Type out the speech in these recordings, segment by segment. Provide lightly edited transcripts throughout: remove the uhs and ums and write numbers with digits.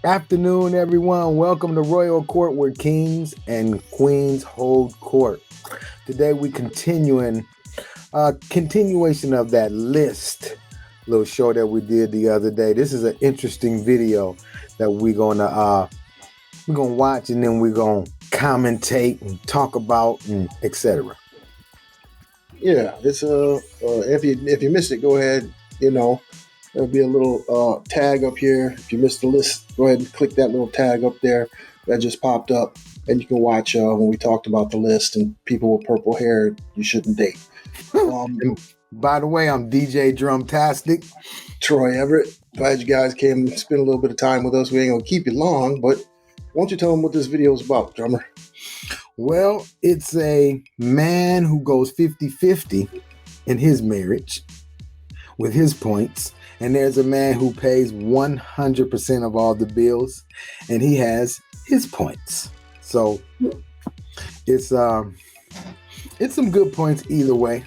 Afternoon, everyone. Welcome to Royal Court, where kings and queens hold court. Today, we continuation of that list little show that we did the other day. This is an interesting video that we're gonna watch, and then we're gonna commentate and talk about and etc. Yeah, it's if you missed it, go ahead. There'll be a little tag up here. If you missed the list, go ahead and click that little tag up there that just popped up, and you can watch when we talked about the list and people with purple hair you shouldn't date. And by the way, I'm DJ Drumtastic. Troy Everett. Glad you guys came and spend a little bit of time with us. We ain't gonna keep you long, but why don't you tell them what this video is about, drummer? Well, it's a man who goes 50-50 in his marriage with his points. And there's a man who pays 100% of all the bills, and he has his points. So it's some good points either way.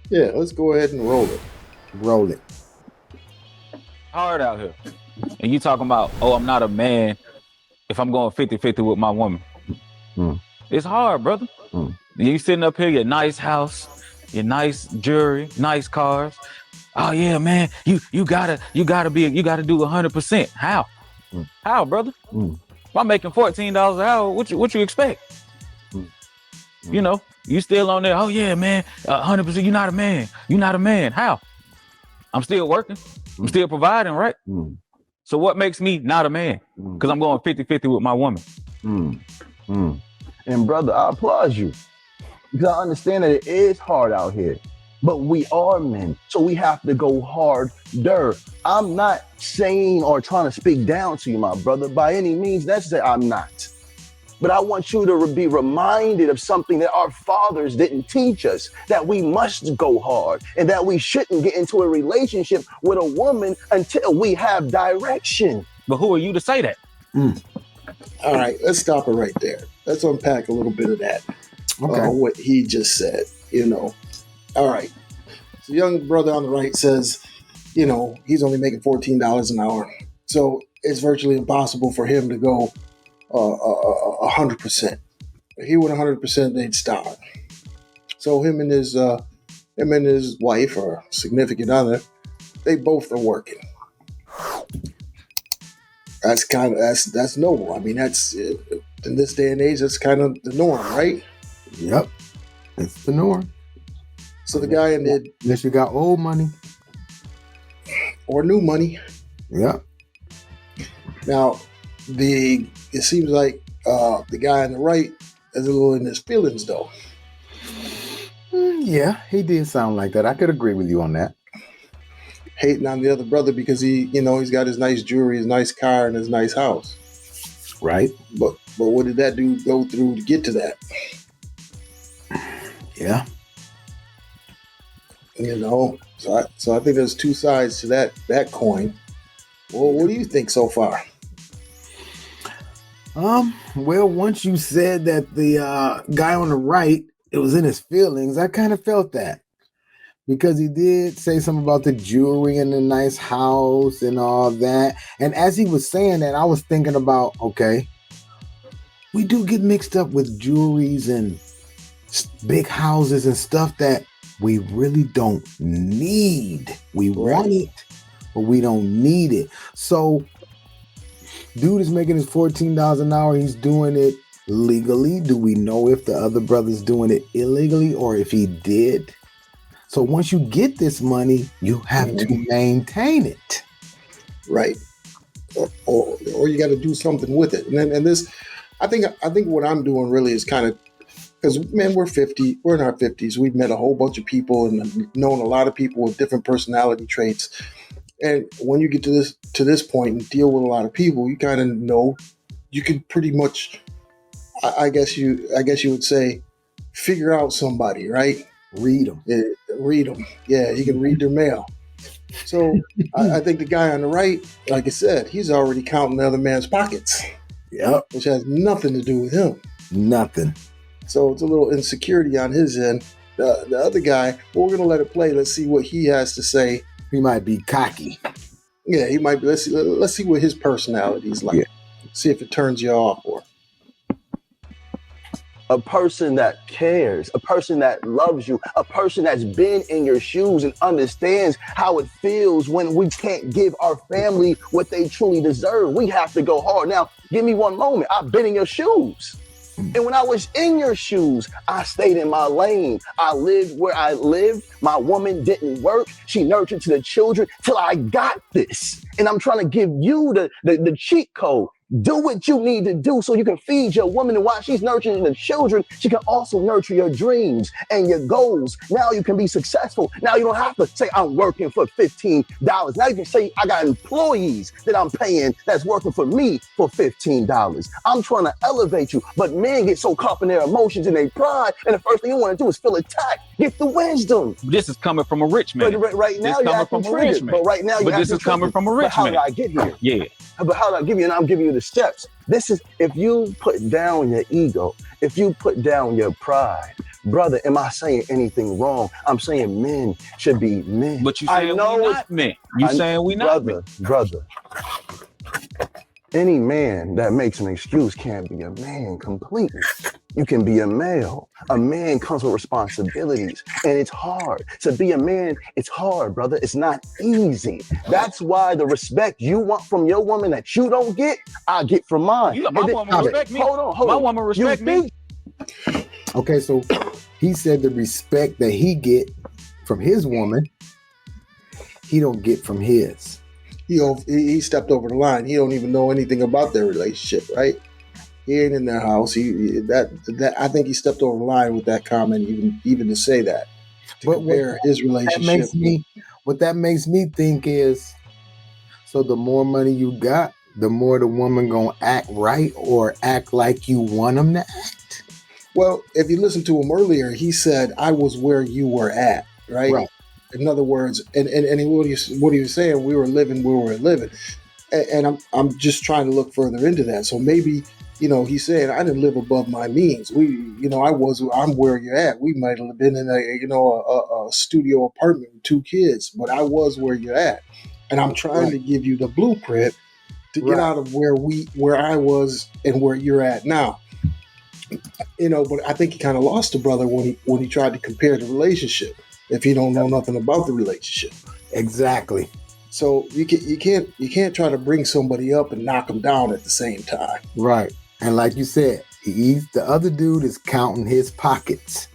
Yeah, let's go ahead and roll it. Roll it. Hard out here. And you talking about, I'm not a man if I'm going 50-50 with my woman. It's hard, brother. You sitting up here, your nice house, your nice jewelry, nice cars. Oh yeah, man, you gotta do 100%. How? How, brother? If I'm making $14 an hour, what you expect? You know, you still on there. Oh yeah, man, 100%. You're not a man. You're not a man. How? I'm still working. I'm still providing, right? So what makes me not a man? Because I'm going 50-50 with my woman. And brother, I applaud you, because I understand that it is hard out here. But we are men, so we have to go harder. I'm not saying or trying to speak down to you, my brother, by any means necessary. I'm not. But I want you to be reminded of something that our fathers didn't teach us, that we must go hard and that we shouldn't get into a relationship with a woman until we have direction. But who are you to say that? All right, let's stop it right there. Let's unpack a little bit of that. Okay. What he just said, All right. So young brother on the right says, he's only making $14 an hour. So it's virtually impossible for him to go 100%. If he went 100%, they'd stop. So him and his wife or significant other, they both are working. That's noble. I mean, that's in this day and age, that's kind of the norm, right? Yep, it's the norm. So the guy in the Unless you got old money or new money. Yep. Now, it seems like the guy on the right is a little in his feelings, though. Yeah, he did sound like that. I could agree with you on that. Hating on the other brother because he's got his nice jewelry, his nice car, and his nice house. Right. But what did that dude go through to get to that? Yeah. So I think there's two sides to that coin. Well, what do you think so far? Well, once you said that the guy on the right, it was in his feelings, I kind of felt that. Because he did say something about the jewelry and the nice house and all that. And as he was saying that, I was thinking about, okay, we do get mixed up with jewelries and big houses and stuff that we really don't need. We want it, but we don't need it. So dude is making his $14 an hour. He's doing it legally. Do we know if the other brother's doing it illegally or if he did? So once you get this money, you have to maintain it. Right. Or you got to do something with it. And this, I think what I'm doing really is kind of, because man, we're in our 50s. We've met a whole bunch of people and known a lot of people with different personality traits. And when you get to this point and deal with a lot of people, you kind of know, you can pretty much, I guess you would say, figure out somebody, right? Read them. Yeah, read them. Yeah, you can read their mail. So I think the guy on the right, like I said, he's already counting the other man's pockets. Yep. Which has nothing to do with him. Nothing. So it's a little insecurity on his end. The other guy, well, we're going to let it play. Let's see what he has to say. He might be cocky. Yeah, he might be. Let's see what his personality is like. Yeah. See if it turns you off or. A person that cares, a person that loves you, a person that's been in your shoes and understands how it feels when we can't give our family what they truly deserve. We have to go hard. Now, give me one moment. I've been in your shoes. And when I was in your shoes, I stayed in my lane. I lived where I lived. My woman didn't work. She nurtured to the children till I got this. And I'm trying to give you the cheat code. Do what you need to do so you can feed your woman, and while she's nurturing the children, she can also nurture your dreams and your goals. Now you can be successful. Now you don't have to say, I'm working for $15. Now you can say, I got employees that I'm paying that's working for me for $15. I'm trying to elevate you, but men get so caught up in their emotions and their pride, and the first thing you want to do is feel attacked. Get the wisdom. This is coming from a rich man. But right now you're acting triggered. But right now you're But this is coming from a rich man. How man. did I get here? Yeah. But how did I give you? And I'm giving you the steps. This is, if you put down your ego, if you put down your pride, brother, am I saying anything wrong? I'm saying men should be men. But you saying we not men. You saying we not men. Brother. Any man that makes an excuse can't be a man completely. You can be a male. A man comes with responsibilities, and it's hard. To be a man, it's hard, brother. It's not easy. That's why the respect you want from your woman that you don't get, I get from mine. My woman respect me. Hold on. My woman respect me. Okay, so he said the respect that he from his woman, he don't get from his. He stepped over the line. He don't even know anything about their relationship, right? He ain't in their house. I think he stepped over the line with that comment, even to say that. To compare his relationship. What that makes me think is, so the more money you got, the more the woman gonna act right or act like you want them to act. Well, if you listen to him earlier, he said, "I was where you were at," right? Right. In other words, and what he was saying, we were living where we were living, and I'm just trying to look further into that. So maybe, he's saying I didn't live above my means. I'm where you're at. We might have been in a studio apartment with 2 kids, but I was where you're at, and I'm trying to give you the blueprint to get out of where I was and where you're at now. But I think he kind of lost the brother when he tried to compare the relationship. If he don't know nothing about the relationship. Exactly. So you can't try to bring somebody up and knock them down at the same time. Right. And like you said, the other dude is counting his pockets.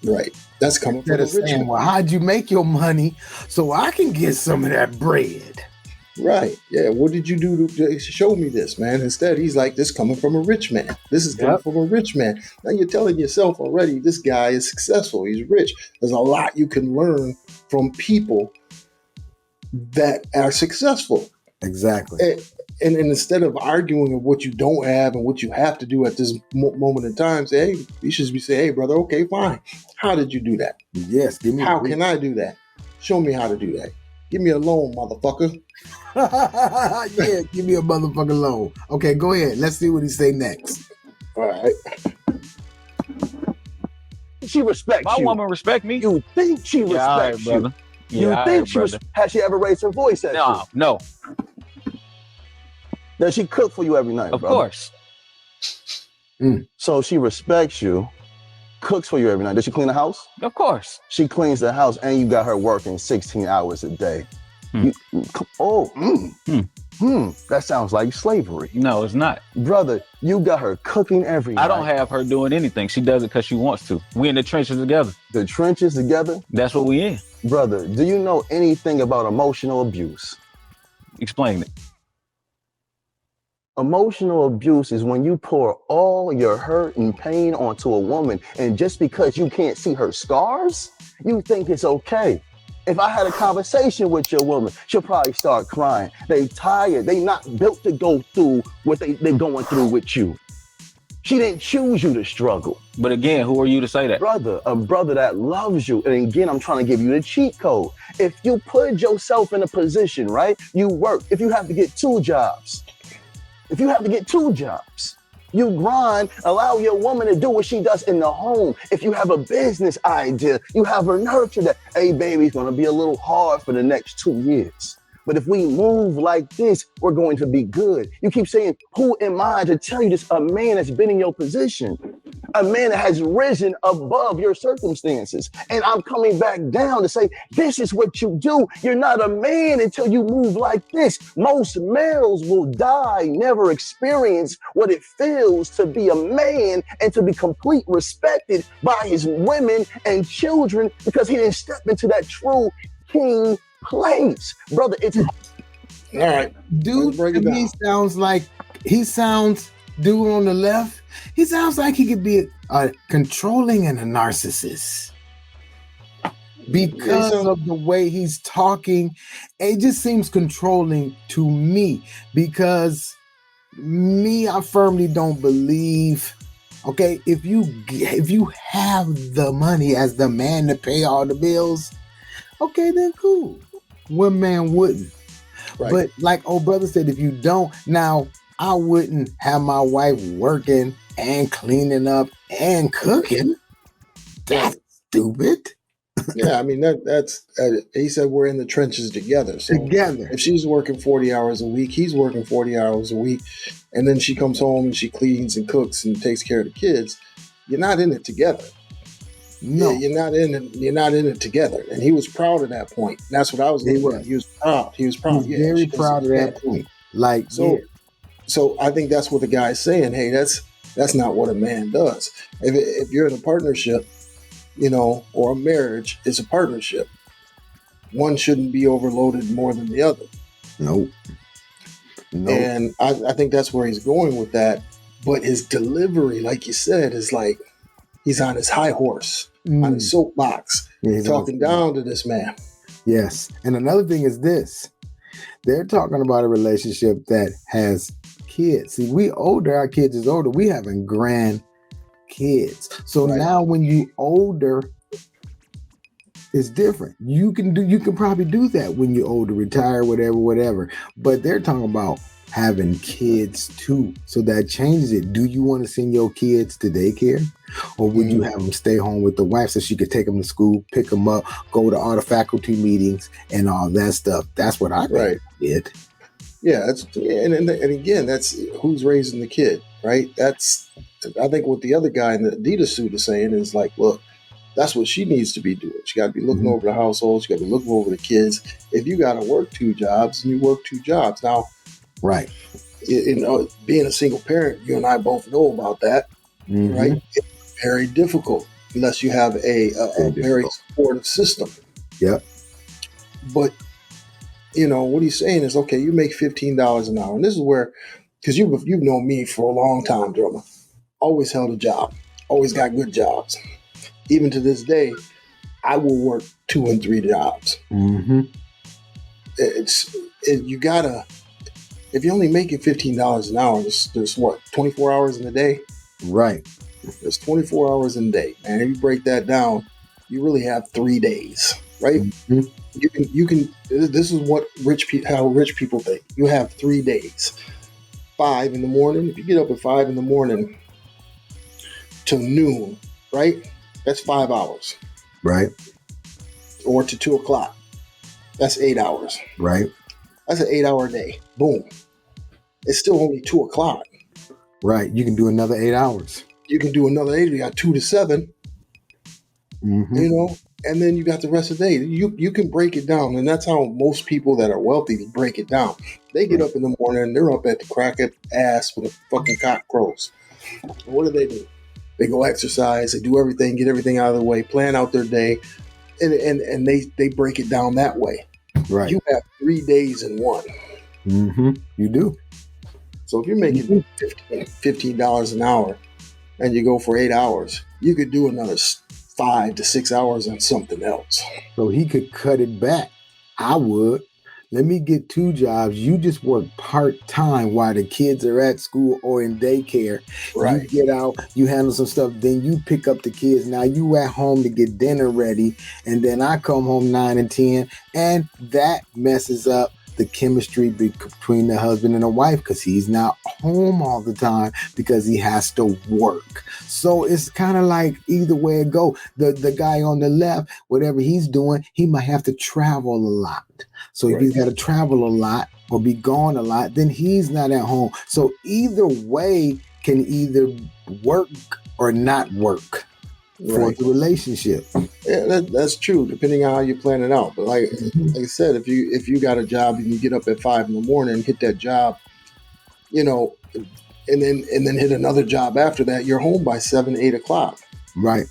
Right. That's coming from the rich man. Well, how'd you make your money so I can get some of that bread? Right. Yeah. What did you do to show me this, man? Instead, he's like, this coming from a rich man. This is coming from a rich man. Now you're telling yourself already, this guy is successful. He's rich. There's a lot you can learn from people that are successful. Exactly. And instead of arguing of what you don't have and what you have to do at this moment in time, say, hey, you should be saying, hey, brother, okay, fine. How did you do that? Yes. How can I do that? Show me how to do that. Give me a loan, motherfucker. Yeah, give me a motherfucking loan. Okay, go ahead. Let's see what he say next. All right. She respects My you. woman respect me. You think she respects you. Brother. You think she has she ever raised her voice at you? No. Does she cook for you every night? Of brother? course. So she respects you, cooks for you every night. Does she clean the house? Of course. She cleans the house, and you got her working 16 hours a day. That sounds like slavery. No, it's not. Brother, you got her cooking every night. I don't have her doing anything. She does it because she wants to. We in the trenches together. The trenches together? That's what we in. Brother, do you know anything about emotional abuse? Explain it. Emotional abuse is when you pour all your hurt and pain onto a woman, and just because you can't see her scars, you think it's okay. If I had a conversation with your woman, she'll probably start crying. They tired. They not built to go through what they're going through with you. She didn't choose you to struggle. But again, who are you to say that? Brother, a brother that loves you. And again, I'm trying to give you the cheat code. If you put yourself in a position, right? You work. If you have to get 2 jobs, you grind, allow your woman to do what she does in the home. If you have a business idea, you have her nurture that, hey, baby, it's going to be a little hard for the next 2 years. But if we move like this, we're going to be good. You keep saying, who am I to tell you this? A man that's been in your position, a man that has risen above your circumstances. And I'm coming back down to say, this is what you do. You're not a man until you move like this. Most males will die, never experience what it feels to be a man and to be complete respected by his women and children because he didn't step into that true king place. Brother, it's all right. Dude, to me dude on the left, he sounds like he could be a controlling and a narcissist. Because of the way he's talking, it just seems controlling to me. Because I firmly don't believe. Okay, if you have the money as the man to pay all the bills, okay, then cool. One man wouldn't. Right. But like old brother said, if you don't, now I wouldn't have my wife working and cleaning up and cooking. That's stupid. Yeah, I mean that's he said we're in the trenches together. So if she's working 40 hours a week, he's working 40 hours a week, and then she comes home and she cleans and cooks and takes care of the kids. You're not in it together. No, you're not in it together. And he was proud of that point. And that's what I was looking at. He was proud. He was proud. He's very proud of that point. Like so I think that's what the guy's saying. Hey, that's not what a man does. If you're in a partnership, or a marriage, it's a partnership. One shouldn't be overloaded more than the other. Nope. And I think that's where he's going with that. But his delivery, like you said, is like he's on his high horse, on his soapbox, talking down to this man. Yes. And another thing is this. They're talking about a relationship that has kids. See, our kids is older. We having grandkids. So now when you older, it's different. You can probably do that when you're older, retire, whatever. But they're talking about having kids too. So that changes it. Do you want to send your kids to daycare? Or would you have them stay home with the wife so she could think them to school, pick them up, go to all the faculty meetings and all that stuff? That's what I did. Yeah, and again, that's who's raising the kid, right? I think what the other guy in the Adidas suit is saying is like, look, that's what she needs to be doing. She got to be looking over the household. She got to be looking over the kids. If you got to work 2 jobs, and you work 2 jobs. Now, right. Being a single parent, you and I both know about that, right? It's very difficult unless you have a very supportive system. Yep. But, what he's saying is, okay, you make $15 an hour. And this is where, because you've known me for a long time, Drummer. Always held a job. Always got good jobs. Even to this day, I will work 2 and 3 jobs. Mm-hmm. You gotta, if you're only making $15 an hour, there's what, 24 hours in a day? Right. There's 24 hours in a day. And if you break that down, you really have 3 days, right? Mm-hmm. You can. This is what how rich people think. You have 3 days. 5 in the morning. If you get up at 5 in the morning till noon, right? That's 5 hours. Right. Or to 2 o'clock. That's 8 hours. Right. That's an 8-hour day. Boom. It's still only 2 o'clock. Right. You can do another 8 hours. You can do another 8. You got 2 to 7. Mm-hmm. And then you got the rest of the day. You can break it down. And that's how most people that are wealthy break it down. They get up in the morning and they're up at the crack of ass when the fucking cock crows. And what do? They go exercise. They do everything, get everything out of the way, plan out their day. And they break it down that way. Right. You have 3 days in one. Mm-hmm. You do. So if you're making $15 an hour and you go for 8 hours, you could do another 5 to 6 hours on something else. So he could cut it back. I would. Let me get 2 jobs. You just work part-time while the kids are at school or in daycare. Right. You get out, you handle some stuff, then you pick up the kids. Now you at home to get dinner ready, and then I come home 9 and 10, and that messes up the chemistry between the husband and the wife because he's not home all the time because he has to work. So it's kind of like either way it go. The guy on the left, whatever he's doing, he might have to travel a lot. So if he's got to travel a lot or be gone a lot, then he's not at home. So either way can either work or not work for the relationship. Yeah, that's true, depending on how you plan it out. But like I said, if you got a job and you get up at 5 a.m. and hit that job, you know, and then hit another job after that, you're home by 7, 8 o'clock. Right.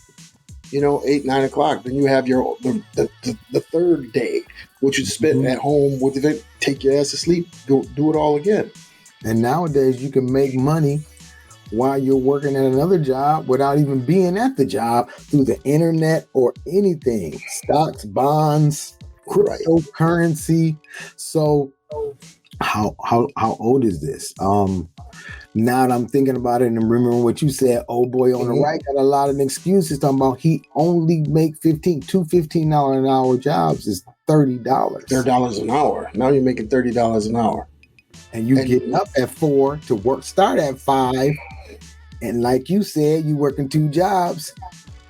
You know, 8, 9 o'clock. Then you have the third day, which you spend at home with it. Take your ass to sleep. Do it all again. And nowadays you can make money while you're working at another job without even being at the job through the internet or anything. Stocks, bonds, cryptocurrency. So how old is this? Now that I'm thinking about it and remembering what you said, old boy on the right got a lot of excuses talking about he only make $15 an hour jobs is $30. $30 an hour. Now you're making $30 an hour. And you getting up at 4 to work, start at 5. And like you said, you working 2 jobs,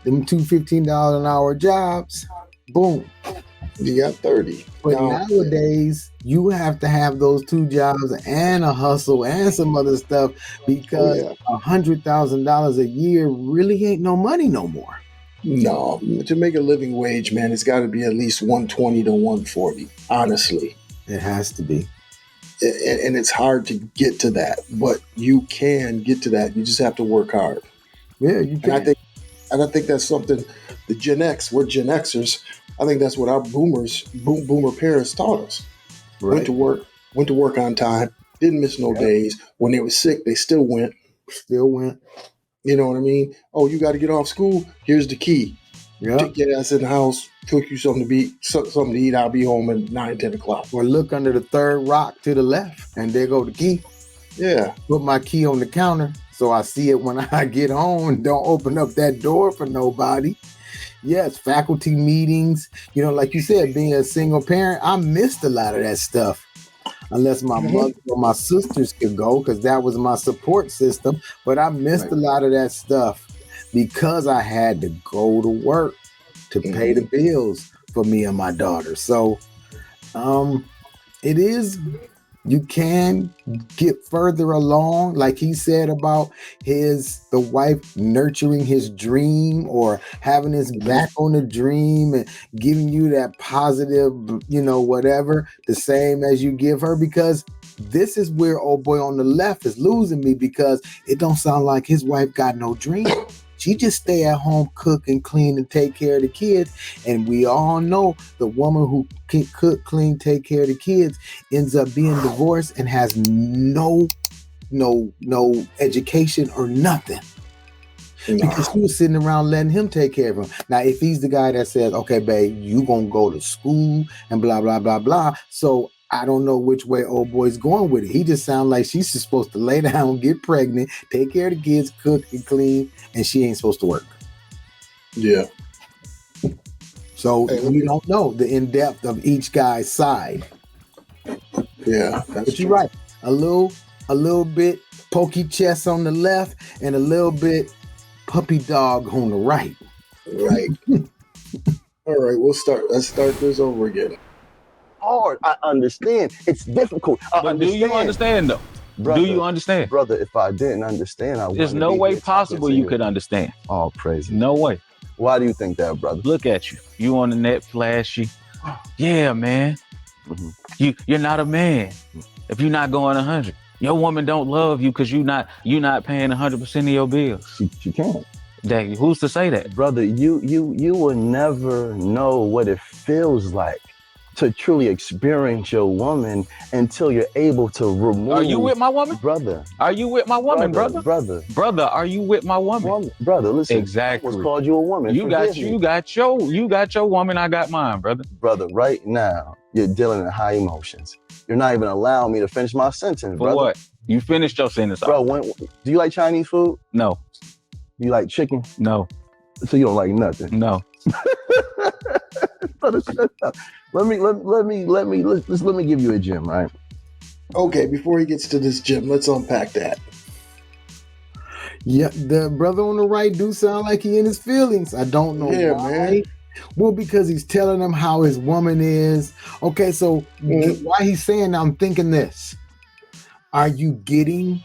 them two $15 an hour jobs, boom. You got 30. But nowadays, you have to have those 2 jobs and a hustle and some other stuff because $100,000 a year really ain't no money no more. No, to make a living wage, man, it's got to be at least 120 to 140, honestly. It has to be. And it's hard to get to that, but you can get to that. You just have to work hard. Yeah, you can. And I think that's something the Gen X, we're Gen Xers. I think that's what our boomer parents taught us. Right. Went to work on time, didn't miss no days. When they were sick, they still went. You know what I mean? Oh, you got to get off school? Here's the key. Take your ass in the house, cook you something to eat. I'll be home at 9, 10 o'clock. Or look under the third rock to the left, and there go the key. Yeah. Put my key on the counter so I see it when I get home and don't open up that door for nobody. Yes, faculty meetings. You know, like you said, being a single parent, I missed a lot of that stuff. Unless my mother or my sisters could go, because that was my support system. But I missed a lot of that stuff because I had to go to work to pay the bills for me and my daughter. So it is, you can get further along, like he said about the wife nurturing his dream or having his back on the dream and giving you that positive, whatever, the same as you give her, because this is where old boy on the left is losing me, because it don't sound like his wife got no dream. She just stay at home, cook and clean and take care of the kids. And we all know the woman who can cook, clean, take care of the kids ends up being divorced and has no education or nothing. Because she was sitting around letting him take care of him. Now, if he's the guy that says, okay, babe, you gonna go to school and blah, blah, blah, blah. So I don't know which way old boy's going with it. He just sounds like she's just supposed to lay down, get pregnant, take care of the kids, cook and clean, and she ain't supposed to work. Yeah. So we don't know the in-depth of each guy's side. Yeah, but you're right. A little bit pokey chest on the left and a little bit puppy dog on the right. Right. All right, let's start this over again. Hard. I understand. It's difficult. Do you understand though? Brother, do you understand? Brother, if I didn't understand, there's no way possible you could understand. Oh, praise. No way. Why do you think that, brother? Look at you. You on the net flashy. Yeah, man. You're not a man if you're not going 100. Your woman don't love you because you're not paying 100% of your bills. She can't. Who's to say that? Brother, you will never know what it feels like to truly experience your woman until you're able to remove. Are you with my woman? Brother. Are you with my woman, brother? Brother, are you with my woman? Brother, listen. Exactly. I was called you a woman. You got your woman, I got mine, brother. Brother, right now, you're dealing in high emotions. You're not even allowing me to finish my sentence, brother. For what? You finished your sentence. Bro, do you like Chinese food? No. Do you like chicken? No. So you don't like nothing? No. Brother, shut up. let me give you a gem, right? Okay, before he gets to this gym, let's unpack that. Yeah, the brother on the right do sound like he in his feelings. I don't know why. Man. Well, because he's telling them how his woman is. Okay, so why he's saying, I'm thinking this. Are you getting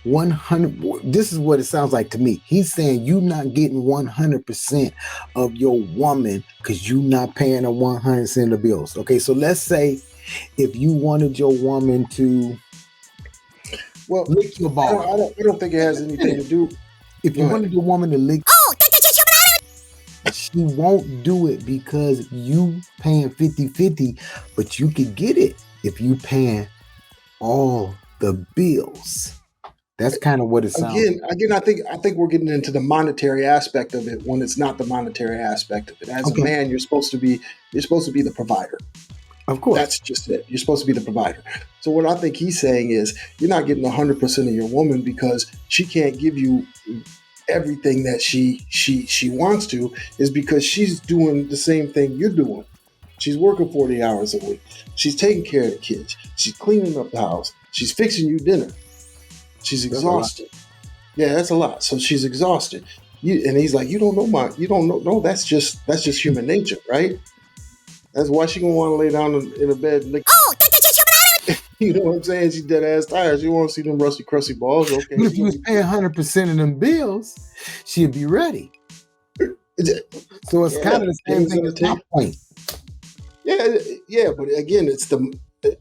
100? This is what it sounds like to me. He's saying you not getting 100% of your woman because you not paying her 100% of the bills. Okay, so let's say if you wanted your woman to lick your balls. I don't think it has anything to do. If you wanted your woman to lick, she won't do it because you paying 50-50, but you could get it if you paying all the bills. That's kind of what it sounds like. Again, I think we're getting into the monetary aspect of it when it's not the monetary aspect of it. As a man, you're supposed to be the provider. Of course. That's just it. You're supposed to be the provider. So what I think he's saying is you're not getting 100% of your woman because she can't give you everything that she wants to, is because she's doing the same thing you're doing. She's working 40 hours a week. She's taking care of the kids. She's cleaning up the house. She's fixing you dinner. She's exhausted. Yeah, that's a lot. So she's exhausted. And he's like, you don't know. No, that's just human nature, right? That's why she gonna want to lay down in a bed and lick. You know what I'm saying? She's dead ass tired. She won't see them rusty, crusty balls. Okay. But if you was paying 100% of them bills, she'd be ready. So it's kind of the same thing as my point. Yeah, but again,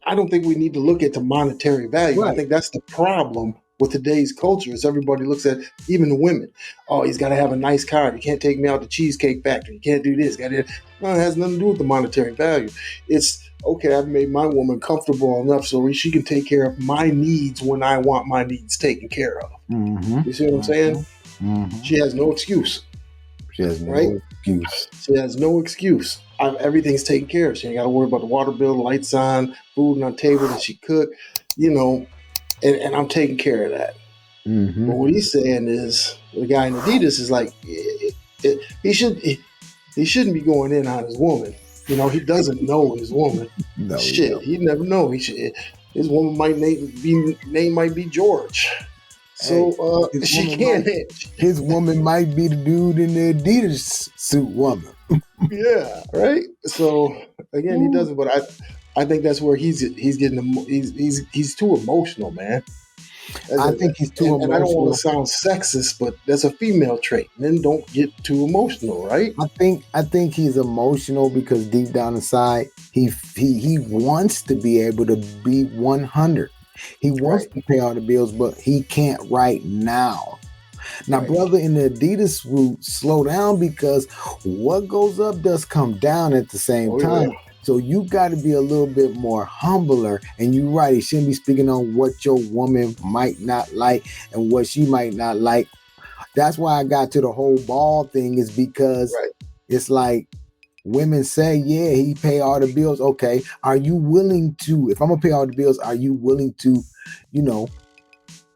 I don't think we need to look at the monetary value. Right. I think that's the problem with today's culture. Is everybody looks at, even the women. Oh, he's got to have a nice car. You can't take me out to Cheesecake Factory. You can't do this. No, it has nothing to do with the monetary value. It's okay. I've made my woman comfortable enough so she can take care of my needs when I want my needs taken care of. Mm-hmm. You see what I'm saying? Mm-hmm. She has no excuse. She has no excuse. She has no excuse. Everything's taken care of. She ain't got to worry about the water bill, the lights on, food on the table that she cook, and I'm taking care of that. Mm-hmm. But what he's saying is, the guy in Adidas is like, he shouldn't be going in on his woman. He doesn't know his woman. No, shit, he'd never know. His woman name might be George. So she can't. His woman might be the dude in the Adidas suit woman. Yeah, right. So again, he doesn't. But I think that's where he's getting. He's too emotional, man. I think he's too emotional. And I don't want to sound sexist, but that's a female trait. Men don't get too emotional, right? I think he's emotional because deep down inside, he wants to be able to be 100. He wants to pay all the bills, but he can't right now. Now, brother, in the Adidas route, slow down, because what goes up does come down at the same time. Yeah. So you got to be a little bit more humbler. And you're right, he shouldn't be speaking on what your woman might not like and what she might not like. That's why I got to the whole ball thing, is because it's like women say, yeah, he pay all the bills. Okay, are you willing to, if I'm going to pay all the bills, are you willing to,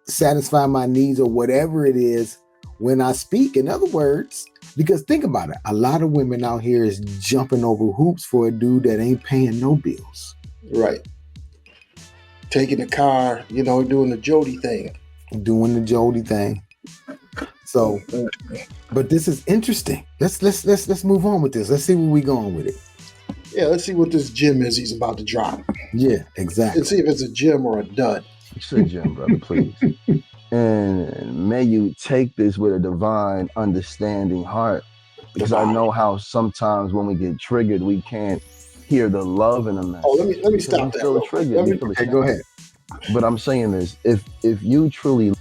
satisfy my needs or whatever it is when I speak? In other words, because think about it, a lot of women out here is jumping over hoops for a dude that ain't paying no bills. Right. Taking the car, doing the Jody thing. So, but this is interesting. Let's move on with this. Let's see where we going with it. Yeah, let's see what this gem is he's about to drop. Yeah, exactly. Let's see if it's a gem or a dud. It's a gem, brother, please. And may you take this with a divine understanding heart, because I know how sometimes when we get triggered, we can't hear the love in the message. Oh, let me stop that. Feel triggered. Okay, go ahead. But I'm saying this: if you truly,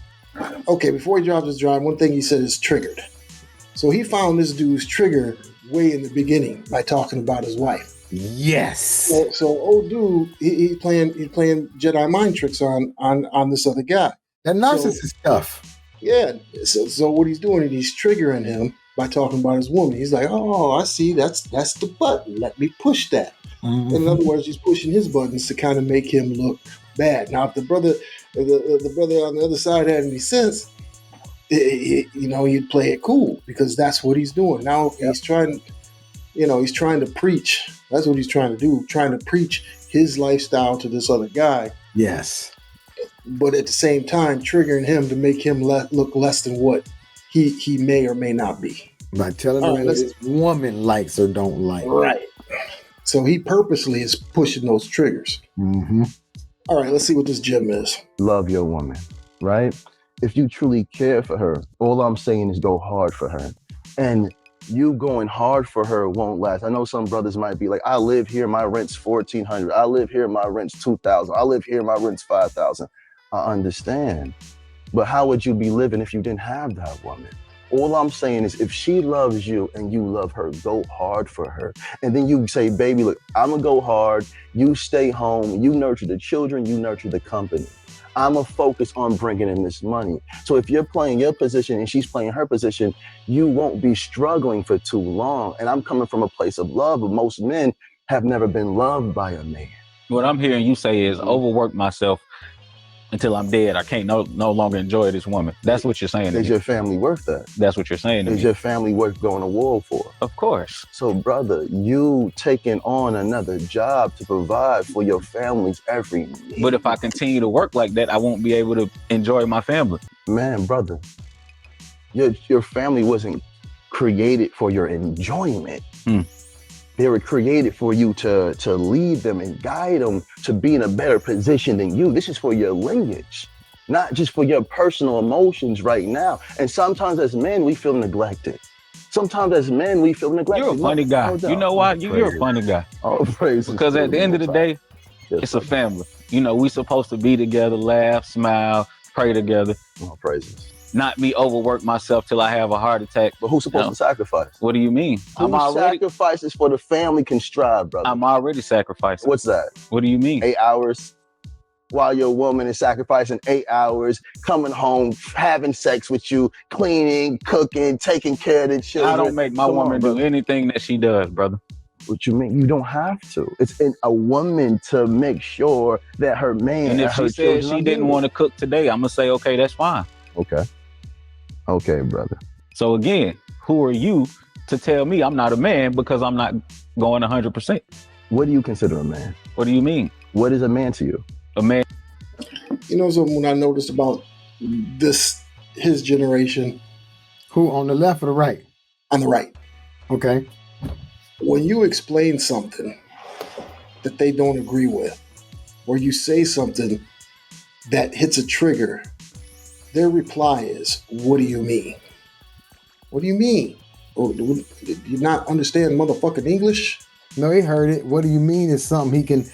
okay, before he drops his drive, one thing he said is triggered. So he found this dude's trigger way in the beginning by talking about his wife. Yes. So old dude, he playing Jedi mind tricks on this other guy. That narcissist stuff. Yeah. So what he's doing is he's triggering him by talking about his woman. He's like, oh, I see. That's the button. Let me push that. Mm-hmm. In other words, he's pushing his buttons to kind of make him look bad. Now, if the brother on the other side had any sense, he'd play it cool, because that's what he's doing. Now he's trying. he's trying to preach. That's what he's trying to do, trying to preach his lifestyle to this other guy. Yes. But at the same time, triggering him to make him look less than what he may or may not be. By telling him what his woman likes or don't like. Right. So he purposely is pushing those triggers. Mm-hmm. All right, let's see what this gem is. Love your woman, right? If you truly care for her, all I'm saying is go hard for her. And you going hard for her won't last. I know some brothers might be like, I live here, my rent's $1,400. I live here, my rent's $2,000. I live here, my rent's $5,000. I understand. But how would you be living if you didn't have that woman? All I'm saying is if she loves you and you love her, go hard for her. And then you say, baby, look, I'm gonna go hard. You stay home. You nurture the children. You nurture the company. I'm gonna focus on bringing in this money. So if you're playing your position and she's playing her position, you won't be struggling for too long. And I'm coming from a place of love, but most men have never been loved by a man. What I'm hearing you say is overwork myself until I'm dead. I can't no longer enjoy this woman. That's what you're saying. Is your family worth that? That's what you're saying to me. Is your family worth going to war for? Of course. So, brother, you taking on another job to provide for your family's every need. But if I continue to work like that, I won't be able to enjoy my family. Man, brother, your family wasn't created for your enjoyment. They were created for you to lead them and guide them to be in a better position than you. This is for your lineage, not just for your personal emotions right now. And sometimes as men, we feel neglected. Sometimes as men, we feel neglected. You're a funny guy. You know why? You're a funny guy. Oh, praise. Because at the end of the day, it's a family. We supposed to be together, laugh, smile, pray together. Oh, praises. Not me overwork myself till I have a heart attack. But who's supposed to sacrifice? What do you mean? Sacrifices for the family can strive, brother. I'm already sacrificing. What's that? What do you mean? 8 hours while your woman is sacrificing 8 hours, coming home, having sex with you, cleaning, cooking, taking care of the children. I don't make my woman do anything that she does, brother. What you mean? You don't have to. It's in a woman to make sure that her man and if she said she didn't want to cook today, I'm going to say, okay, that's fine. Okay, brother. So again, who are you to tell me I'm not a man because I'm not going 100%? What do you consider a man? What do you mean? What is a man to you? A man. Something when I noticed about his generation. Who, on the left or the right? On the right. Okay. When you explain something that they don't agree with, or you say something that hits a trigger, their reply is, what do you mean? What do you mean? Oh, do you not understand motherfucking English? No, he heard it. What do you mean is something he can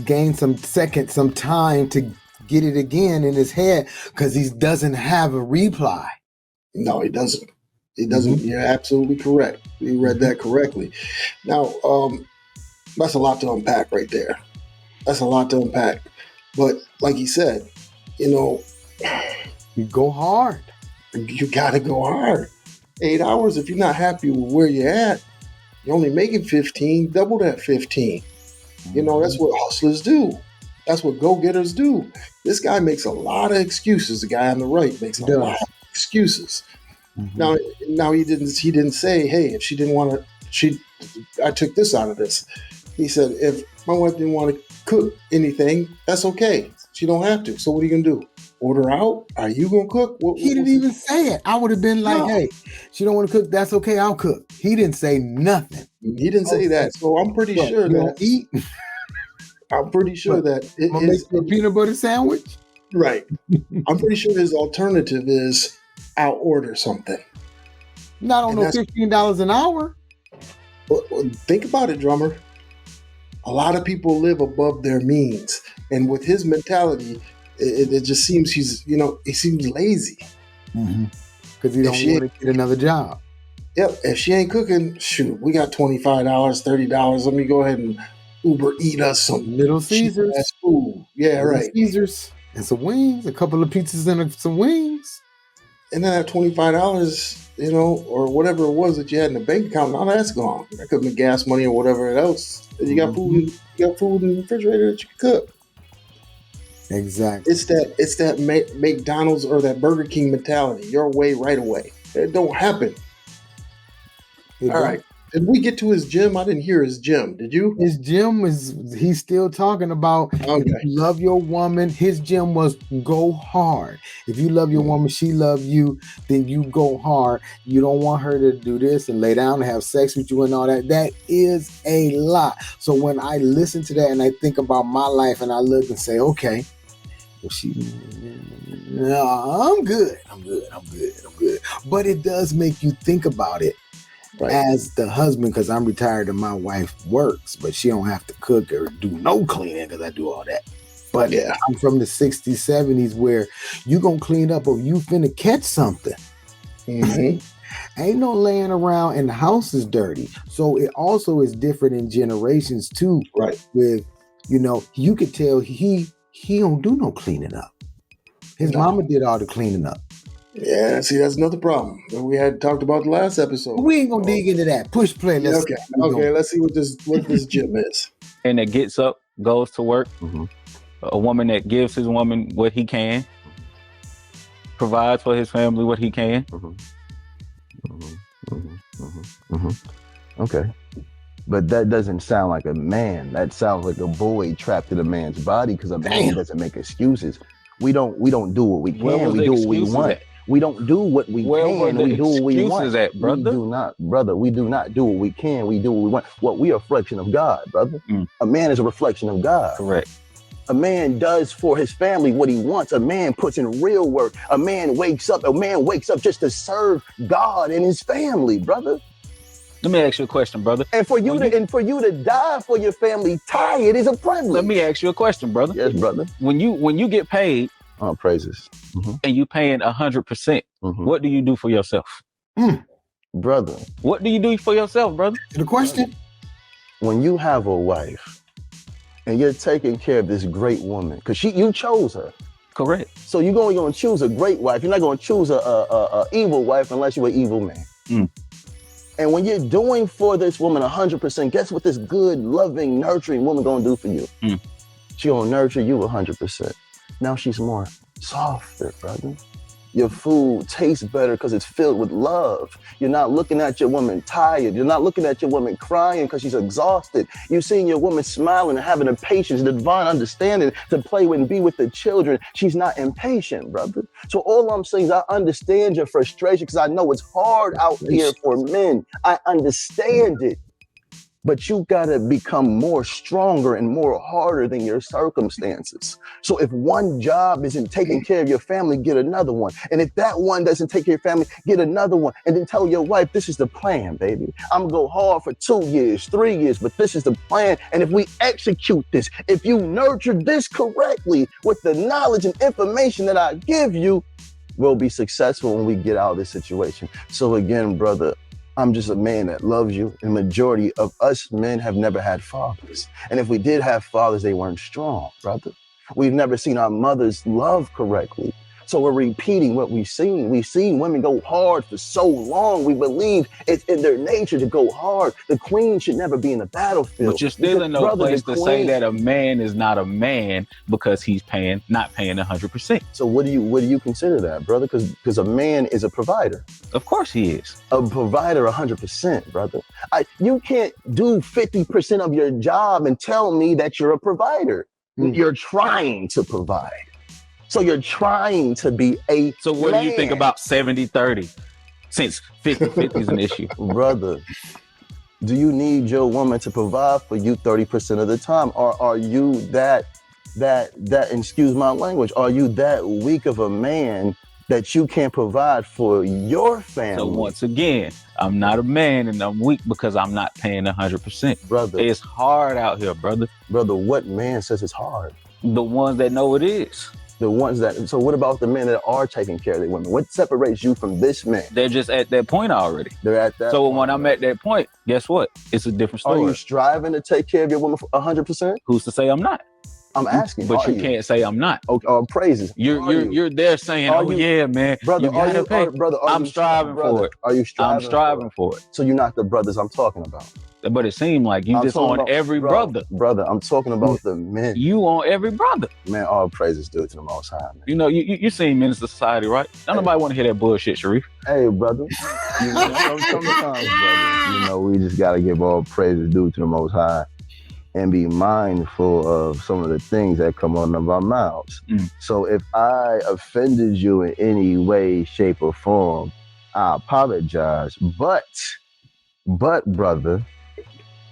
gain some time to get it again in his head because he doesn't have a reply. No, he doesn't. He doesn't. Mm-hmm. You're absolutely correct. You read that correctly. Now, that's a lot to unpack right there. That's a lot to unpack. But like he said, you go hard. You got to go hard. 8 hours, if you're not happy with where you're at, you're only making 15, double that 15. That's what hustlers do. That's what go-getters do. This guy makes a lot of excuses. The guy on the right makes a lot of excuses. Mm-hmm. Now he didn't say, hey, if she didn't want to, I took this out of this. He said, if my wife didn't want to cook anything, that's okay. She don't have to. So what are you going to do? Order out? Are you going to cook? He didn't even say it. I would have been like, hey, she don't want to cook. That's okay. I'll cook. He didn't say nothing. He didn't say that. So I'm pretty sure that eat. I'm pretty sure that it is a peanut butter sandwich. Right. I'm pretty sure his alternative is I'll order something. Not on no $15 an hour. Well, think about it, drummer. A lot of people live above their means. And with his mentality, it just seems he seems lazy. Because he don't want to get another job. Yep. If she ain't cooking, shoot, we got $25, $30. Let me go ahead and Uber eat us some Little Caesars. That's food. Yeah, Little right. Caesars and some wings, a couple of pizzas and some wings. And then that $25, or whatever it was that you had in the bank account, now that's gone. That could be gas money or whatever else. You got food. You got food in the refrigerator that you can cook. Exactly. It's that McDonald's or that Burger King mentality. Your way, right away. It don't happen. All right. Did we get to his gym? I didn't hear his gym. Did you? His gym he's still talking about if you love your woman, his gym was go hard. If you love your woman, she love you, then you go hard. You don't want her to do this and lay down and have sex with you and all that. That is a lot. So when I listen to that and I think about my life and I look and say, okay, well, I'm good. But it does make you think about it. Right. As the husband, because I'm retired and my wife works, but she don't have to cook or do no cleaning because I do all that. But I'm from the 60s, 70s where you gonna clean up or you finna catch something. Mm-hmm. Ain't no laying around and the house is dirty. So it also is different in generations too. Right. With, you could tell he don't do no cleaning up. His mama did all the cleaning up. Yeah, see, that's another problem that we had talked about the last episode. We ain't gonna dig into that. Push play. Okay. Let's see what this gym is. And that gets up, goes to work. Mm-hmm. A woman that gives his woman what he can, provides for his family what he can. Mm-hmm. Mm-hmm. Mm-hmm. Mm-hmm. Okay, but that doesn't sound like a man. That sounds like a boy trapped in a man's body because a man doesn't make excuses. We don't do what we can. We do what we want. We don't do what we can. We do what we want. We do not do what we can. We do what we want. What we are a reflection of God, brother. A man is a reflection of God. Correct. A man does for his family what he wants. A man puts in real work. A man wakes up just to serve God and his family, brother. Let me ask you a question, brother. And for you to die for your family tired is a privilege. Let me ask you a question, brother. Yes, brother. When you get paid, praises, and you paying 100%, what do you do for yourself, brother? What do you do for yourself, brother? The question: when you have a wife and you're taking care of this great woman, because you chose her, correct? So you're only going to choose a great wife. You're not going to choose a evil wife unless you're an evil man. And when you're doing for this woman 100%, guess what this good, loving, nurturing woman gonna do for you? She gonna nurture you 100%. Now she's more softer, brother. Your food tastes better because it's filled with love. You're not looking at your woman tired. You're not looking at your woman crying because she's exhausted. You're seeing your woman smiling and having the patience, the divine understanding to play with and be with the children. She's not impatient, brother. So all I'm saying is I understand your frustration because I know it's hard out here for men. I understand it. But you gotta become more stronger and more harder than your circumstances. So if one job isn't taking care of your family, get another one. And if that one doesn't take care of your family, get another one. And then tell your wife, this is the plan, baby. I'm gonna go hard for 2 years, 3 years, but this is the plan. And if we execute this, if you nurture this correctly with the knowledge and information that I give you, we'll be successful when we get out of this situation. So again, brother, I'm just a man that loves you. And the majority of us men have never had fathers. And if we did have fathers, they weren't strong, brother. We've never seen our mothers love correctly. So we're repeating what we've seen. We've seen women go hard for so long. We believe it's in their nature to go hard. The queen should never be in the battlefield. But you're still in no place to say that a man is not a man because he's not paying 100%. So what do you consider that, brother? Because a man is a provider. Of course he is. A provider 100%, brother. You can't do 50% of your job and tell me that you're a provider. You're trying to provide. So you're trying to be a So what man. Do you think about 70-30? Since 50-50 is an issue. Brother, do you need your woman to provide for you 30% of the time? Or are you that, excuse my language, are you that weak of a man that you can't provide for your family? So once again, I'm not a man and I'm weak because I'm not paying 100%. Brother. It's hard out here, brother. Brother, what man says it's hard? The ones that know it is. So what about the men that are taking care of their women? What separates you from this man? They're just at that point already. They're at that So point, when I'm at that point, guess what? It's a different story. Are you striving to take care of your woman for 100%? Who's to say I'm not? I'm asking. But you can't say I'm not. Okay, praises. You're there saying, yeah, man, brother, you gotta pay. Brother, I'm striving for it. Are you striving? I'm striving for it. So you're not the brothers I'm talking about. But it seemed like you I'm just talking on about- every brother. Brother, I'm talking about the men. You on every brother. Man, all praises due to the Most High, man. You know, you seen Minister Society, right? Don't nobody want to hear that bullshit, Sharif. Hey, brother. You know, sometimes, brother, you know, we just got to give all praises due to the Most High and be mindful of some of the things that come out of our mouths. So if I offended you in any way, shape, or form, I apologize. But brother,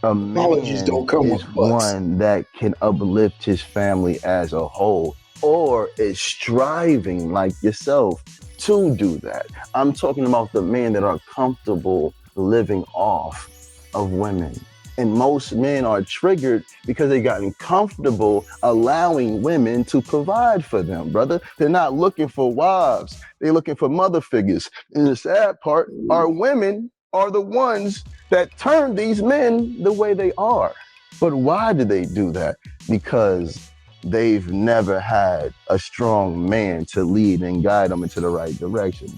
a Apologies man don't come is with buts. one that can uplift his family as a whole, or is striving like yourself to do that. I'm talking about the men that are comfortable living off of women. And most men are triggered because they gotten comfortable allowing women to provide for them, brother. They're not looking for wives. They're looking for mother figures. And the sad part, our women are the ones that turn these men the way they are. But why do they do that? Because they've never had a strong man to lead and guide them into the right direction.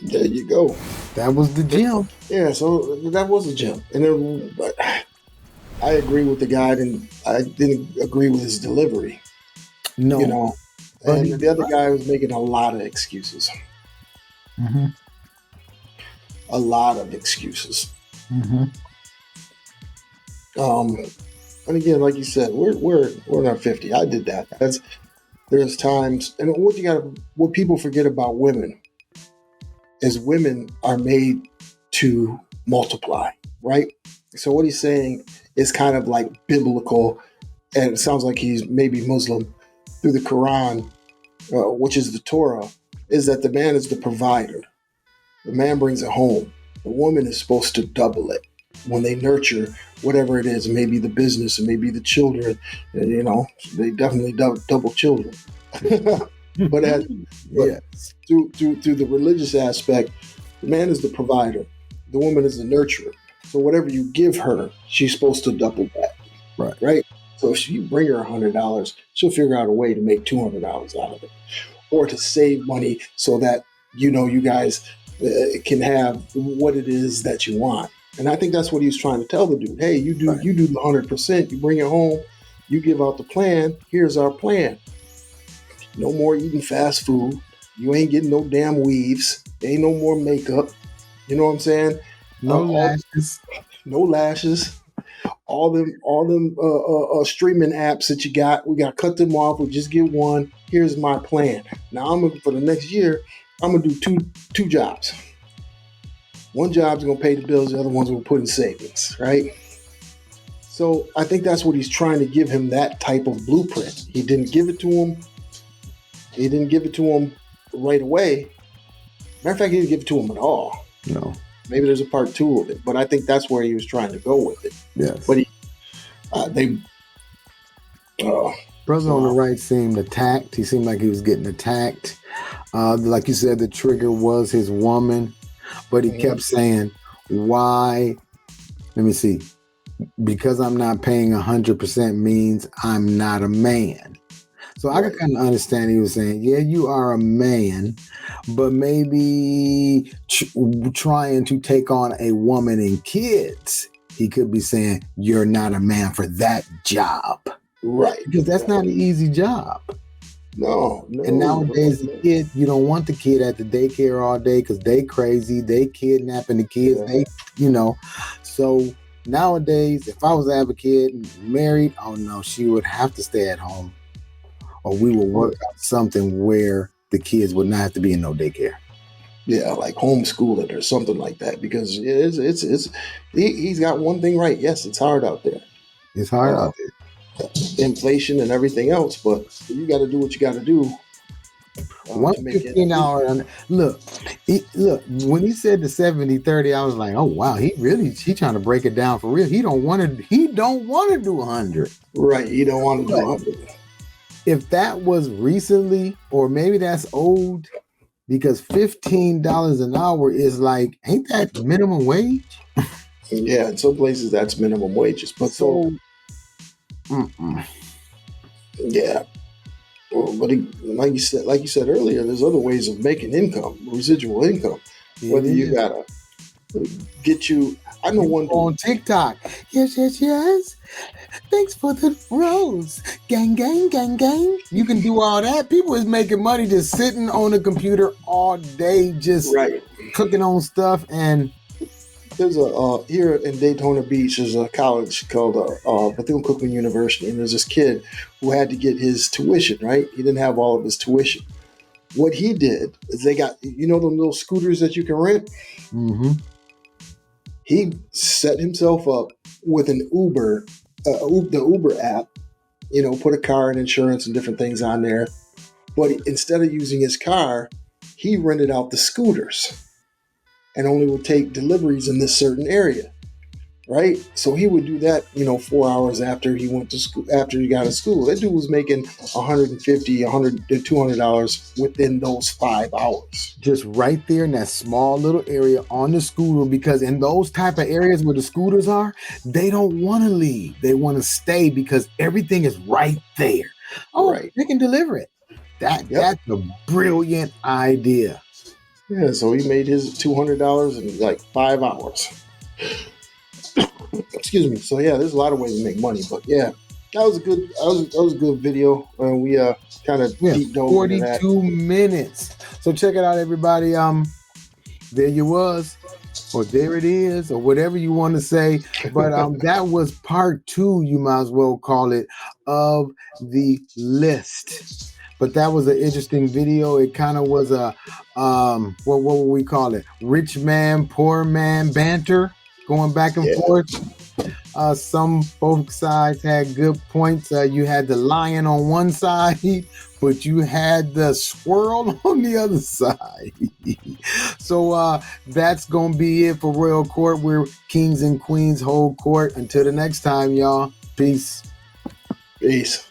There you go. That was the gem. Yeah, so that was a gem. And then, but I agree with the guy, and I didn't agree with his delivery. No. You know, and the other guy was making a lot of excuses. Mm-hmm. A lot of excuses. Mm-hmm. And again, like you said, we're not 50. I did that. There's times, and what people forget about women is women are made to multiply, right? So what he's saying is kind of like biblical, and it sounds like he's maybe Muslim through the Quran, which is the Torah, is that the man is the provider. The man brings it home. The woman is supposed to double it when they nurture whatever it is. It may be the business, it may be the children. You know, they definitely double children. But through the religious aspect, the man is the provider, the woman is the nurturer. So whatever you give her, she's supposed to double that, right? So if you bring her $100, she'll figure out a way to make $200 out of it, or to save money so that you guys can have what it is that you want. And I think that's what he was trying to tell the dude. Hey, you do the 100%. You bring it home. You give out the plan. Here's our plan. No more eating fast food. You ain't getting no damn weaves. There ain't no more makeup. You know what I'm saying? No lashes. No lashes. All them streaming apps that you got, we got to cut them off. We just get one. Here's my plan. Now for the next year, I'm gonna do two jobs. One job's gonna pay the bills. The other one's gonna put in savings, right? So I think that's what he's trying to give him, that type of blueprint. He didn't give it to him. He didn't give it to him right away. Matter of fact, he didn't give it to him at all. No. Maybe there's a part 2 of it, but I think that's where he was trying to go with it. Yes. But brother on the right seemed attacked. He seemed like he was getting attacked. Like you said, the trigger was his woman, but he kept saying, why? Let me see. Because I'm not paying 100% means I'm not a man. So I could kind of understand he was saying, yeah, you are a man, but maybe trying to take on a woman and kids, he could be saying, you're not a man for that job. Right. Because that's not an easy job. No. And nowadays, the kid, you don't want the kid at the daycare all day because they crazy, they kidnapping the kids, So nowadays, if I was to have a kid and married, oh no, she would have to stay at home. Or we will work out something where the kids would not have to be in no daycare. Yeah, like homeschool it or something like that. Because he's got one thing right. Yes, it's hard out there. It's hard out there. Inflation and everything else, but you got to do what you got to do. $115 look, when he said the 70-30, I was like, oh wow, he trying to break it down for real. He don't want to do 100. Right, he don't want to do 100. If that was recently, or maybe that's old, because $15 an hour is like, ain't that minimum wage? Yeah, in some places that's minimum wages, but yeah. Well, but like you said earlier, there's other ways of making income, residual income. Whether you got get you. I know one dude on TikTok. Yes, yes, yes. Thanks for the rose. Gang, gang, gang, gang. You can do all that. People is making money just sitting on a computer all day, just right. cooking on stuff. And There's a here in Daytona Beach. There's a college called Bethune-Cookman University, and there's this kid who had to get his tuition. Right, he didn't have all of his tuition. What he did is they got them little scooters that you can rent. mm-hmm. He set himself up with an Uber, the Uber app. Put a car and insurance and different things on there. But instead of using his car, he rented out the scooters and only would take deliveries in this certain area, right? So he would do that, 4 hours after he went to school, after he got to school. That dude was making $150, $100, $200 within those 5 hours. Just right there in that small little area on the scooter, because in those type of areas where the scooters are, they don't want to leave. They want to stay because everything is right there. Oh, Right. They can deliver it. That's a brilliant idea. Yeah, so he made his $200 in like 5 hours. Excuse me. So yeah, there's a lot of ways to make money, but yeah, that was a good video, and we kind of deep dove into that. 42 minutes. So check it out, everybody. There you was, or there it is, or whatever you want to say. But that was part 2, you might as well call it, of the list. But that was an interesting video. It kind of was a what would we call it? Rich man, poor man banter going back and forth. Both sides had good points. You had the lion on one side, but you had the squirrel on the other side. So that's gonna be it for Royal Court. We're kings and queens hold court. Until the next time, y'all. Peace. Peace.